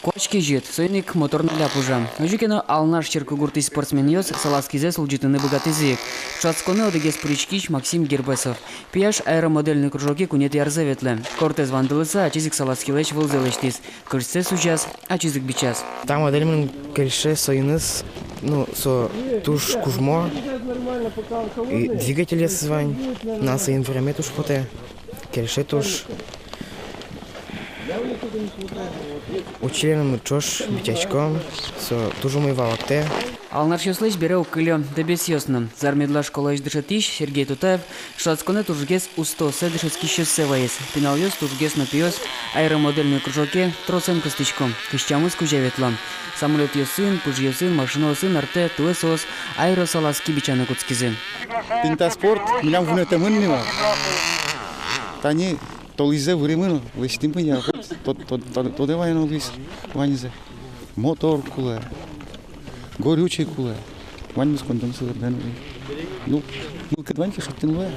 Кочки жит, сойник моторный ляпужа. Ожикино алнаш черкугуртый спортсмен йос, саласкизе служительный богатый зик. Шацконе одегес причкич Максим Гербесов. Пияш аэромодельный кружоки кунет ярзеветле. Кортез вандылыса, а чизик саласкилеч вылзелештис. Кырсе сучас, а чизик бичас. Там модельмен кельше союныс, со туш кужмо. И двигатель звань. Нас информет уж поте. Кельше туш. Ученым чош битячком, со тужу мой валакте. Алнаш йослыч бере укылё дебес йосным. Зармедла школа дышатиш Сергей Тутаев. Шацконе тужгес устосе дышецкий шоссе ваес. Пинал йос тужгес напиёс аэромодельный кружоке тросен костычком. Кыщамыз кужаветлам. Самолет йосын, пуж йосын, машина йосын, арте, туэсос, аэросаласки бичаны куцкизы. Пинтаспорт, меня вунетемын нема. Тани толизе времен, листим пыня, то давай на лист, ванизе. Мотор куле, горючий куле, ванис конденсатор дену. Ну, кадванки хатин ле.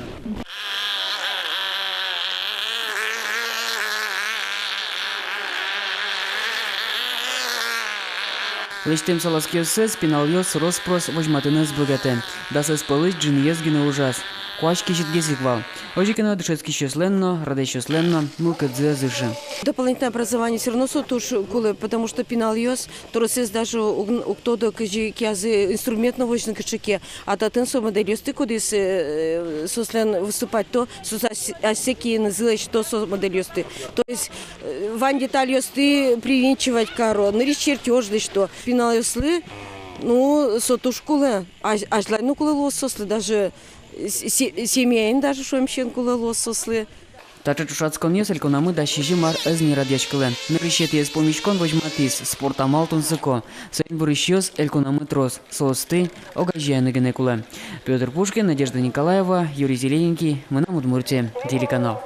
Лештем саласкиосе спинал йос роспрос вожматыныз богате. Дасыз пылыч джин езгине ужас. Куачки житгезиквал. Ожикино дышецкий щесленно, раде щесленно, мылкадзе зыжи. Дополнительное образование все равно сотуш кулы, потому что пинал йос, то есть даже кто-то кязы инструментно вожен кашике, а татын со модель йосты кудис сослен выступать то, осеки называешь то со модель йосты. То есть ван деталь йосты привинчивать каро, нарисовать чертеж, что пинал йослы, сотуш кулы, а жлай кулы лососли даже семьяин даже шуемщен кулы лососли. Тача чушацкон йос эльконамы да щижи мар эзни радячкылы. Нырышет ез помичкон вожматис, спортамал тунсыко. Сейн бурыш йос эльконамы трос, соосты, огажияны генекулы. Петр Пушкин, Надежда Николаева, Юрий Зелененький, мы на Удмуртии, телеканал.